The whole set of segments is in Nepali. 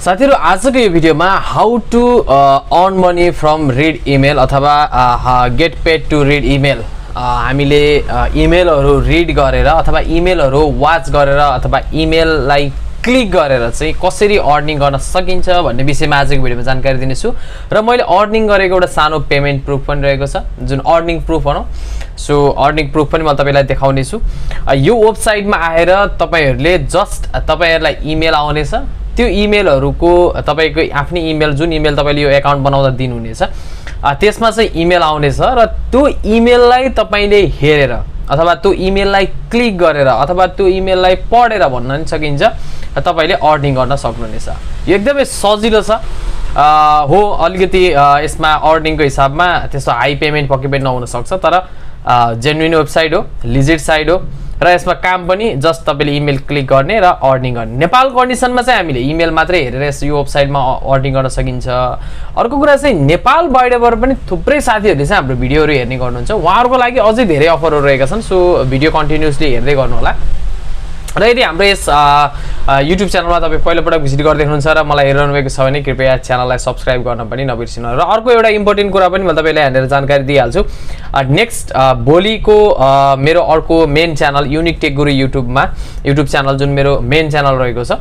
साथीहरु आजको यो भिडियोमा how to earn money from read email अथवा get paid to read email हामीले इमेलहरु रिड गरेर अथवा इमेलहरु वाच गरेर अथवा इमेललाई क्लिक गरेर चाहिँ कसरी अर्निङ गर्न सकिन्छ भन्ने विषयमा आजको भिडियोमा जानकारी दिनेछु र मैले अर्निङ गरेको एउटा सानो पेमेन्ट प्रुफ पनि रहेको छ जुन अर्निङ प्रुफ भनौं सो अर्निङ प्रुफ पनि म तपाईलाई देखाउने छु यो वेबसाइटमा आएर तपाईहरुले जस्ट तपाईहरुलाई इमेल आउनेछ त्यो इमेलहरुको तपाईको आफ्नै इमेल जुन इमेल तपाईले यो अकाउन्ट बनाउँदा दिनुहुनेछ त्यसमा चाहिँ इमेल आउनेछ र त्यो इमेललाई तपाईले हेरेर अथवा त्यो इमेललाई क्लिक गरेर अथवा त्यो इमेललाई पढेर भन्न पनि सकिन्छ तपाईले अर्निङ गर्न सक्नुहुनेछ यो एकदमै सजिलो छ हो अलिकति यसमा अर्निङको हिसाबमा त्यस्तो हाई पेमेन्ट पक्कै पनि नहुन सक्छ तर जेन्युइन वेबसाइट हो लिजिट साइट हो र यसमा काम पनि जस्ट तपाईले इमेल क्लिक गर्ने र अर्निङ गर्ने नेपाल कन्डिसनमा चाहिँ हामीले इमेल मात्रै हेरेर यो वेबसाइटमा अर्निङ गर्न सकिन्छ अर्को कुरा चाहिँ नेपाल बाहिरबाट पनि थुप्रै साथीहरुले चाहिँ हाम्रो भिडियोहरु हेर्ने गर्नुहुन्छ उहाँहरुको लागि अझै धेरै अफरहरु रहेका छन् सो भिडियो कन्टिन्युअसली हेर्दै गर्नु होला र यदि हाम्रो यस युट्युब च्यानलमा तपाई पहिलो पटक भिजिट गर्दै हुनुहुन्छ र मलाई हेरिरहनु भएको छ भने कृपया च्यानललाई सब्स्क्राइब गर्न पनि नबिर्सिनु र अर्को एउटा इम्पोर्टेन्ट कुरा पनि म तपाईलाई यहाँनिर जानकारी दिइहाल्छु नेक्स्ट भोलिको मेरो अर्को मेन च्यानल युनिक टेक गुरु युट्युब च्यानल जुन मेरो मेन च्यानल रहेको छ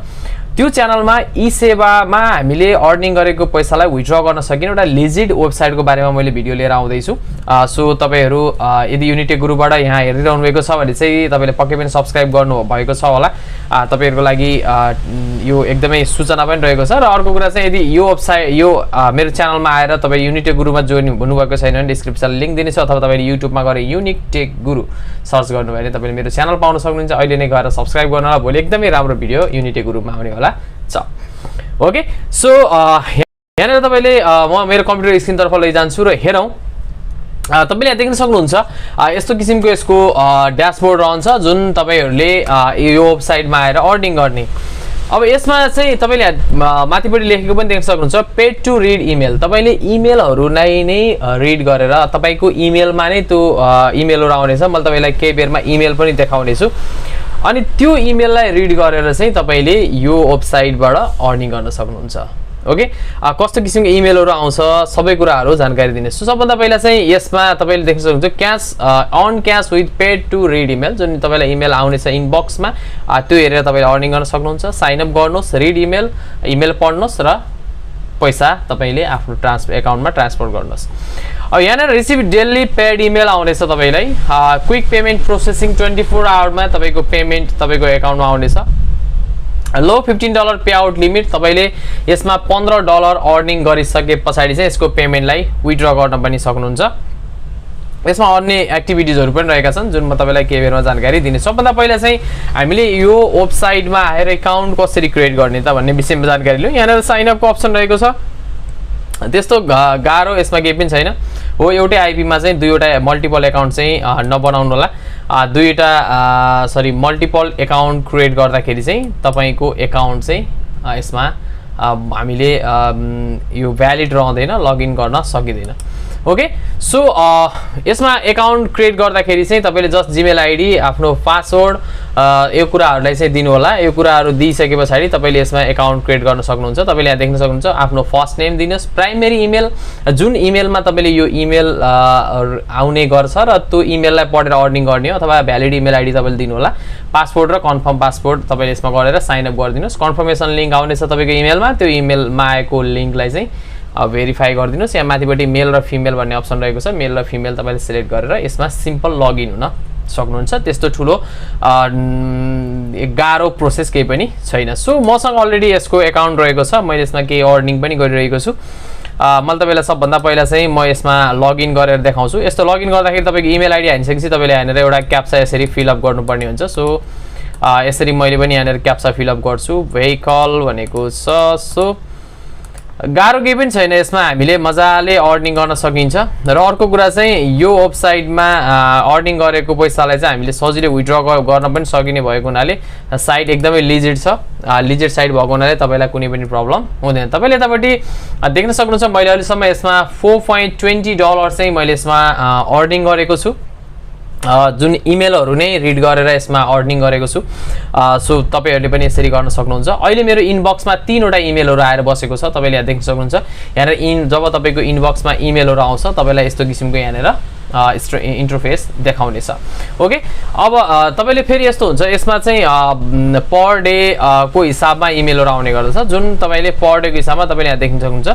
त्यो च्यानलमा ई सेवामा हामीले अर्निङ गरेको पैसालाई विथड्र गर्न सकिने एउटा लिजिट वेबसाइटको बारेमा मैले भिडियो लिएर आउँदै छु सो तपाईहरु यदि युनिटी गुरुबाट यहाँ हेरिरहनु भएको छ भने चाहिँ तपाईले पक्कै पनि सब्स्क्राइब गर्नु भएको छ होला तपाईहरुको लागि यो एकदमै सूचना पनि रहेको छ र अर्को कुरा चाहिँ यदि यो वेबसाइट यो मेरो च्यानलमा आएर तपाई युनिटी गुरुमा जोइन हुनु भएको छैन भने डिस्क्रिप्सन लिंक दिनेछु अथवा तपाईले युट्युबमा गएर युनिक टेक गुरु सर्च गर्नु भयो भने तपाईले मेरो च्यानल पाउन सक्नुहुन्छ अहिले नै गएर सब्स्क्राइब गर्नु होला भोलि एकदमै राम्रो भिडियो युनिटी गुरुमा आउने होला ओके सो यहाँनिर तपाईले म मेरो कम्प्युटर स्क्रिन तर्फ लैजान्छु र हेरौं तपाईले यहाँ देख्न सक्नुहुन्छ यस्तो किसिमको यसको ड्याशबोर्ड रहन्छ जुन तपाईहरुले यो वेबसाइटमा आएर अर्निङ गर्ने अब यसमा चाहिँ तपाईले माथिपट्टि लेखेको पनि देख्न सक्नुहुन्छ पेड टु रिड इमेल तपाईले इमेलहरुलाई नै रिड गरेर तपाईको इमेलमा नै त्यो इमेलहरु आउनेछ म तपाईलाई केही बेरमा इमेल पनि देखाउने छु अनि त्यो इमेललाई रिड गरेर चाहिँ तपाईले यो वेबसाइटबाट अर्निङ गर्न सक्नुहुन्छ ओके कस्तो किसिमको इमेलहरु आउँछ सबै कुराहरु जानकारी दिनेछु सबभन्दा पहिला चाहिँ यसमा तपाईले देख्न सक्नुहुन्छ cash earn cash with paid to read email जुन तपाईलाई इमेल आउनेछ इनबक्समा त्यो हेरेर तपाईले अर्निङ गर्न सक्नुहुन्छ साइन अप गर्नुस् रिड इमेल पढ्नुस् र पैसा तपाईले आफ्नो अकाउन्टमा ट्रान्सफर गर्नुस् अब यहाँ रिसिभ डेली पेड इमेल आउनेछ तपाईलाई क्विक पेमेन्ट प्रोसेसिङ 24 आवरमा तपाईको पेमेन्ट तपाईको अकाउन्टमा आउनेछ लो $15 पे आउट लिमिट तपाईले यसमा $15 अर्निङ गरिसके पछाडी चाहिँ यसको पेमेन्टलाई विथड्र गर्न पनि सक्नुहुन्छ यसमा अन्य एक्टिभिटिजहरु पनि रहेका छन् जुन म तपाईलाई केही बेरमा जानकारी दिने सबभन्दा पहिला चाहिँ हामीले यो वेबसाइटमा आएर अकाउन्ट कसरी क्रिएट गर्ने त भन्ने विषयमा जानकारी लियौं यहाँ साइन अपको अप्सन रहेको छ त्यस्तो गाह्रो यसमा केही पनि छैन हो एउटै आईपी मा चाहिँ दुईवटा मल्टिपल अकाउन्ट चाहिँ नबनाउनु होला दुईवटा सरी मल्टिपल अकाउन्ट क्रिएट गर्दाखेरि चाहिँ तपाईको अकाउन्ट चाहिँ यसमा हामीले यो भ्यालिड रहँदैन लगइन गर्न सकिदैन ओके सो यसमा अकाउन्ट क्रिएट गर्दाखेरि चाहिँ तपाईले जस्ट जीमेल आईडी आफ्नो पासवर्ड यो कुराहरुलाई चाहिँ दिनु होला यो कुराहरु दिइसकेपछि तपाईले यसमा अकाउन्ट क्रिएट गर्न सक्नुहुन्छ तपाईले यहाँ देख्न सक्नुहुन्छ आफ्नो फर्स्ट नेम दिनुस् प्राइमरी इमेल जुन इमेलमा तपाईले यो इमेल आउने गर्छ र त्यो इमेललाई पढेर अर्निङ गर्ने हो अथवा भ्यालिड इमेल आईडी तपाईले दिनु होला पासपोर्ट र कन्फर्म पासपोर्ट तपाईले यसमा गरेर साइन अप गरिदिनुस् कन्फर्मेसन लिंक आउनेछ तपाईको इमेलमा त्यो इमेलमा आएको लिंकलाई चाहिँ भेरिफाई गरिदिनुस् यहाँ माथिपट्टि मेल र फिमेल भन्ने अप्सन रहेको छ मेल र फिमेल तपाईले सिलेक्ट गरेर यसमा सिम्पल लगइन हुन सक्नुहुन्छ त्यस्तो ठुलो गाह्रो प्रोसेस केही पनि छैन सो मसँग अलरेडी यसको अकाउन्ट रहेको छ मैले यसमा केही अर्निङ पनि गरिरहेको छु मैले तपाईलाई सबभन्दा पहिला चाहिँ म यसमा लगइन गरेर देखाउँछु यस्तो लगइन गर्दाखेरि तपाईको इमेल आईडी हानिसकेपछि तपाईले यहाँनिर एउटा क्याप्चा यसरी फिल अप गर्नुपर्ने हुन्छ सो यसरी मैले पनि यहाँनिर क्याप्चा फिल अप गर्छु भेहिकल भनेको छ सो गाह्रो केही पनि छैन यसमा हामीले मजाले अर्निङ गर्न सकिन्छ र अर्को कुरा चाहिँ यो वेबसाइटमा अर्निङ गरेको पैसालाई चाहिँ हामीले सजिलै विथड्र गर्न पनि सकिने भएको हुनाले साइट एकदमै लिजिट छ लिजिट साइट भएको हुनाले तपाईलाई कुनै पनि प्रब्लम हुँदैन तपाईले यतापट्टि देख्न सक्नुहुन्छ मैले अहिलेसम्म यसमा $4.20 चाहिँ मैले यसमा अर्निङ गरेको छु जुन इमेलहरू नै रिड गरेर यसमा अर्निङ गरेको छु। सो तपाईहरुले पनि यसरी गर्न सक्नुहुन्छ। अहिले मेरो इनबक्समा 3 वटा इमेलहरू आएर बसेको छ, तपाईले यहाँ देख्न सक्नुहुन्छ। यहाँ जब तपाईको इनबक्समा इमेलहरू आउँछ तपाईलाई यस्तो किसिमको यहाँ इन्टरफेस देखाउनेछ। ओके, अब तपाईले फेरि यस्तो हुन्छ, यसमा चाहिँ पर डे को हिसाबमा इमेलहरू आउने गर्दछ। जुन तपाईले पर डे को हिसाबमा तपाईले यहाँ देख्न सक्नुहुन्छ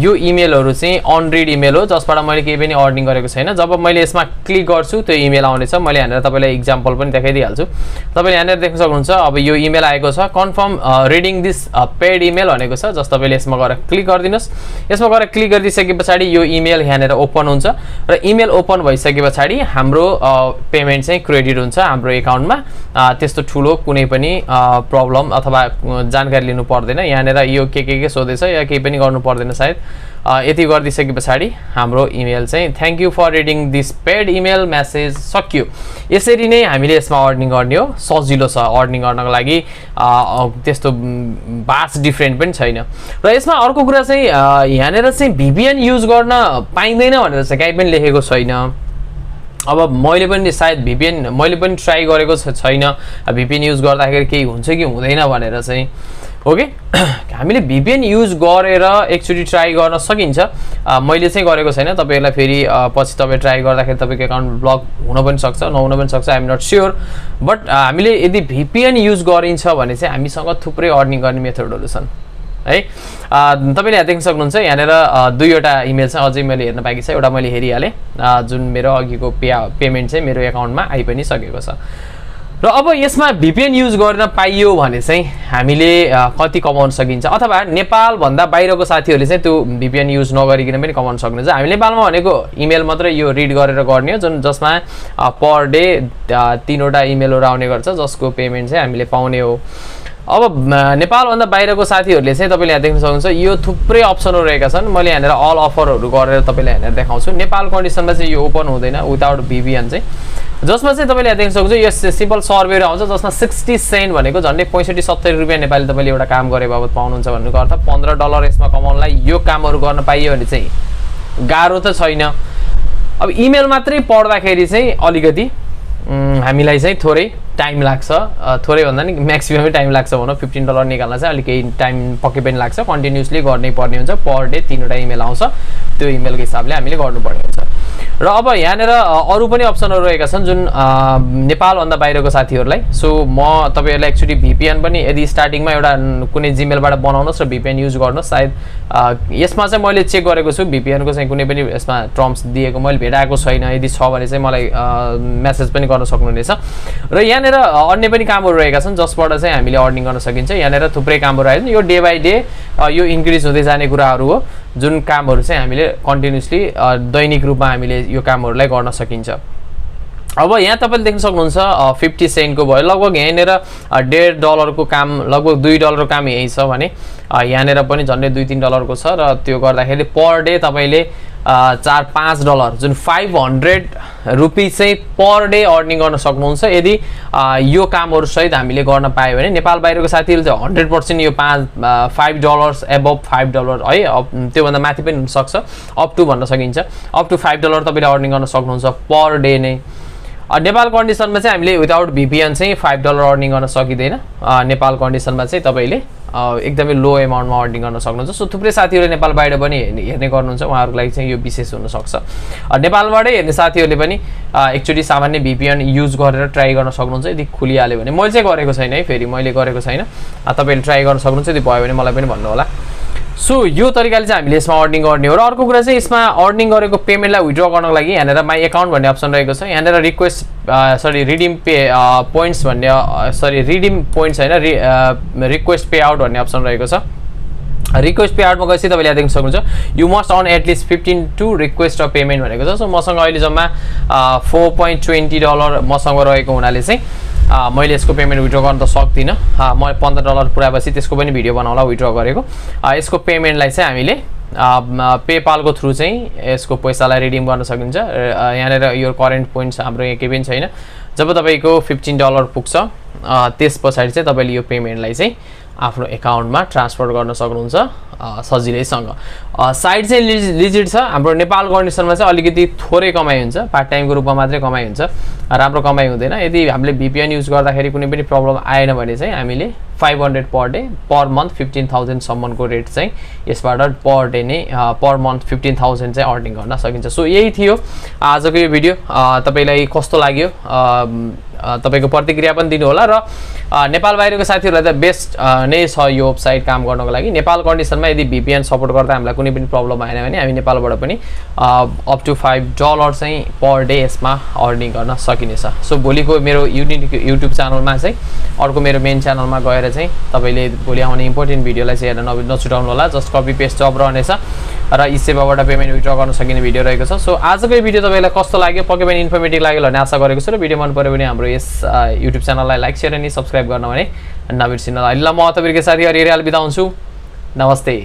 यो इमेलहरू चाहिँ अनरिड इमेल हो, जसबाट मैले केही पनि अर्निङ गरेको छैन। जब मैले यसमा क्लिक गर्छु त्यो इमेल आउनेछ। मैले यहाँनिर तपाईलाई इक्जाम्पल पनि देखाइदिइहाल्छु। तपाईले यहाँनिर देख्न सक्नुहुन्छ अब यो इमेल आएको छ, confirm reading this paid email भनेको छ। जस तपाईले यसमा गएर क्लिक गरिदिनुस्। यसमा गएर क्लिक गरिदिसके पछाडि यो इमेल यहाँनिर ओपन हुन्छ र इमेल ओपन भइसके पछाडि हाम्रो पेमेन्ट चाहिँ क्रेडिट हुन्छ हाम्रो एकाउन्टमा। त्यस्तो ठुलो कुनै पनि प्रब्लम अथवा जानकारी लिनु पर्दैन। यहाँनिर यो के सोधेछ या केही पनि गर्नु पर्दैन सायद। यति गरिदिसके पछाडि हाम्रो इमेल चाहिँ thank you for reading this paid email message सक्यो। यसरी नै हामीले यसमा अर्निङ गर्ने हो। सजिलो छ अर्निङ गर्नको लागि, त्यस्तो बास डिफ्रेन्ट पनि छैन। र यसमा अर्को कुरा चाहिँ यहाँनिर चाहिँ VPN युज गर्न पाइँदैन भनेर चाहिँ कहीँ पनि लेखेको छैन। अब मैले पनि सायद मैले पनि ट्राई गरेको छैन VPN युज गर्दाखेरि केही हुन्छ कि हुँदैन भनेर चाहिँ। ओके, हामीले VPN युज गरेर एकचोटि ट्राई गर्न सकिन्छ। मैले चाहिँ गरेको छैन, तपाईहरुलाई फेरि पछि तपाई ट्राई गर्दाखेरि तपाईको एकाउन्ट ब्लक हुन पनि सक्छ, नहुन पनि सक्छ, I am not sure. But हामीले यदि VPN युज गरिन्छ भने चाहिँ हामीसँग थुप्रै अर्निङ गर्ने मेथडहरू छन् है। तपाईले यहाँ देख्न सक्नुहुन्छ यहाँनिर 2 वटा इमेल चाहिँ अझै मैले हेर्न बाँकी छ। एउटा मैले हेरिहालेँ, जुन मेरो अघिको पेमेन्ट चाहिँ मेरो एकाउन्टमा आइ पनि सकेको छ। र अब यसमा VPN युज गर्न पाइयो भने चाहिँ हामीले कति कमाउन सकिन्छ, अथवा नेपाल भन्दा बाहिरको साथीहरूले चाहिँ त्यो VPN युज नगरिकन पनि कमाउन सक्नुहुन्छ। हामी नेपालमा भनेको इमेल मात्रै यो रिड गरेर गर्ने हो, जसमा पर डे 3 वटा इमेलहरू आउने गर्छ, जसको पेमेन्ट चाहिँ हामीले पाउने हो। अब नेपालभन्दा बाहिरको साथीहरूले चाहिँ तपाईले यहाँ देख्न सक्नुहुन्छ यो थुप्रै अप्सनहरू रहेका छन्। मैले यहाँनिर अल अफरहरू गरेर तपाईलाई यहाँनिर देखाउँछु। नेपाल कन्डिसनमा चाहिँ यो ओपन हुँदैन विदाउट VPN चाहिँ, जसमा चाहिँ तपाईले यहाँ देख्न सक्नुहुन्छ यो सिम्पल सर्भेहरू आउँछ, जसमा 60 सेन्ट भनेको झन्डै 65-70 रुपियाँ नेपाली तपाईले एउटा काम गरे बाबत पाउनुहुन्छ भन्नुको अर्थ $15 यसमा कमाउनलाई यो कामहरू गर्न पाइयो भने चाहिँ गाह्रो त छैन। अब इमेल मात्रै पढ्दाखेरि चाहिँ अलिकति हामीलाई चाहिँ थोरै टाइम लाग्छ, थोरै भन्दा नि म्याक्सिममै टाइम लाग्छ भनौँ। $15 निकाल्न चाहिँ अलिक केही टाइम पक्कै पनि लाग्छ। कन्टिन्युसली गर्नै पर्ने हुन्छ। पर डे 3 वटा इमेल आउँछ, त्यो इमेलको हिसाबले हामीले गर्नुपर्ने हुन्छ। र अब यहाँनिर अरू पनि अप्सनहरू रहेका छन् जुन नेपालभन्दा बाहिरको साथीहरूलाई। सो म तपाईहरुलाई एक्चुअली VPN पनि यदि स्टार्टिङमा एउटा कुनै जिमेलबाट बनाउनुहोस् र VPN युज गर्नुहोस्। सायद यसमा चाहिँ मैले चेक गरेको छु VPN को चाहिँ कुनै पनि यसमा टर्म्स दिएको मैले भेटाएको छैन। यदि छ भने चाहिँ मलाई मेसेज पनि गर्न सक्नुहुनेछ। र यहाँनिर अन्य पनि कामहरू रहेका छन् जसबाट चाहिँ हामीले अर्निङ गर्न सकिन्छ। यहाँनिर थुप्रै कामहरू आएछन्। यो डे बाई डे यो इन्क्रिज हुँदै जाने कुराहरू हो, जुन कामहरू चाहिँ हामीले कन्टिन्युसली दैनिक रूपमा हामीले यो कामहरूलाई गर्न सकिन्छ। अब यहाँ तपाईले देख्न सक्नुहुन्छ 50 सेन्टको भयो, लगभग यहाँनिर $1.5 को काम, लगभग $2 को काम यही छ भने यहाँनिर पनि झन्डै $2-3 को छ। र त्यो गर्दाखेरि पर डे तपाईले $4-5 जुन 500 रुपीज चाहिँ पर डे अर्निङ गर्न सक्नुहुन्छ यदि यो कामहरू सहित हामीले गर्न पायो भने। नेपाल बाहिरको साथीहरूले चाहिँ 100% यो $5 एबभ $5 है, त्योभन्दा माथि पनि हुनसक्छ, अप टु भन्न सकिन्छ। अप टु $5 तपाईले अर्निङ गर्न सक्नुहुन्छ पर डे नै। नेपाल कन्डिसनमा चाहिँ हामीले विदाउट VPN चाहिँ $5 अर्निङ गर्न सकिँदैन। नेपाल कन्डिसनमा चाहिँ तपाईले एकदमै लो एमाउन्टमा अर्निङ गर्न सक्नुहुन्छ। सो थुप्रै साथीहरूले नेपाल बाहिर पनि हेर्ने गर्नुहुन्छ, उहाँहरूको लागि चाहिँ यो विशेष हुनसक्छ। नेपालबाटै हेर्ने साथीहरूले पनि एकचोटि सामान्य VPN युज गरेर ट्राई गर्न सक्नुहुन्छ यदि खुलिहाल्यो भने। मैले चाहिँ गरेको छैन है, फेरि मैले गरेको छैन। तपाईले ट्राई गर्न सक्नुहुन्छ, यदि भयो भने मलाई पनि भन्नु होला। सो यो तरिकाले चाहिँ हामीले यसमा अर्निङ गर्ने हो। र अर्को कुरा चाहिँ यसमा अर्निङ गरेको पेमेन्टलाई विथड्र गर्नको लागि यहाँनिर माई एकाउन्ट भन्ने अप्सन रहेको छ। यहाँनिर रिडिम पोइन्ट्स भन्ने रिडिम पोइन्ट्स होइन, रिक्वेस्ट पे आउट भन्ने अप्सन रहेको छ। रिक्वेस्ट पे आउटमा गएपछि तपाईले यहाँ देख्न सक्नुहुन्छ you must earn at least 15 to request a payment भनेको छ। सो मसँग अहिले जम्मा $4.20 मसँग रहेको हुनाले चाहिँ मैले यसको पेमेन्ट विथड्र गर्न त सक्दिनँ। म $15 पुऱ्याएपछि त्यसको पनि भिडियो बनाउला विथड्र गरेको। यसको पेमेन्टलाई चाहिँ हामीले पेपालको थ्रु चाहिँ यसको पैसालाई रिडिम गर्न सकिन्छ। यहाँनिर यो करेन्ट पोइन्ट्स हाम्रो यहाँ केही पनि छैन। जब तपाईको $15 पुग्छ त्यस पछाडि चाहिँ तपाईले यो पेमेन्टलाई चाहिँ आफ्नो एकाउन्टमा ट्रान्सफर गर्न सक्नुहुन्छ सजिलैसँग। साइड चाहिँ लिजिट छ। हाम्रो नेपाल कन्डिसनमा चाहिँ अलिकति थोरै कमाइ हुन्छ, पार्ट टाइमको रूपमा मात्रै कमाइ हुन्छ, राम्रो कमाइ हुँदैन। यदि हामीले VPN युज गर्दाखेरि कुनै पनि प्रब्लम आएन भने चाहिँ हामीले 500 पर डे पर मन्थ 15,000 सम्मको रेट चाहिँ यसबाट पर डे नै पर मन्थ 15,000 चाहिँ अर्निङ गर्न सकिन्छ। सो यही थियो आजको यो भिडियो। तपाईलाई कस्तो लाग्यो तपाईको प्रतिक्रिया पनि दिनु होला र नेपाल बाहिरको साथीहरुलाई त बेस्ट नै छ यो वेबसाइट काम गर्नको लागि। नेपाल कन्डिसनमा यदि VPN सपोर्ट गर्दा हामीलाई कुनै पनि प्रब्लम आएन भने हामी नेपालबाट पनि अप टु $5 चाहिँ पर डे यसमा अर्निङ गर्न सकिनेछ। सो भोलिको मेरो युट्युब च्यानलमा चाहिँ अर्को मेरो मेन च्यानलमा गएर चाहिँ तपाईले भोलि आउने इम्पोर्टेन्ट भिडियोलाई चाहिँ हेर्न नछुटाउनु होला। जस्ट कपी पेस्ट जब रहनेछ र ई सेवाबाट पेमेन्ट विथड्र गर्न सकिने भिडियो रहेको छ। सो आजको यो भिडियो तपाईलाई कस्तो लाग्यो, पक्कै पनि इन्फर्मेटिभ लाग्यो भन्ने आशा गरेको छु र भिडियो मन पर्यो भने हाम्रो यस युट्युब च्यानललाई लाइक शेयर अनि सब्स्क्राइब गर्न भने नबिर्सिनु होला। ल म तपाईँको साथी हरियाल बिदा हुन्छु। नमस्ते।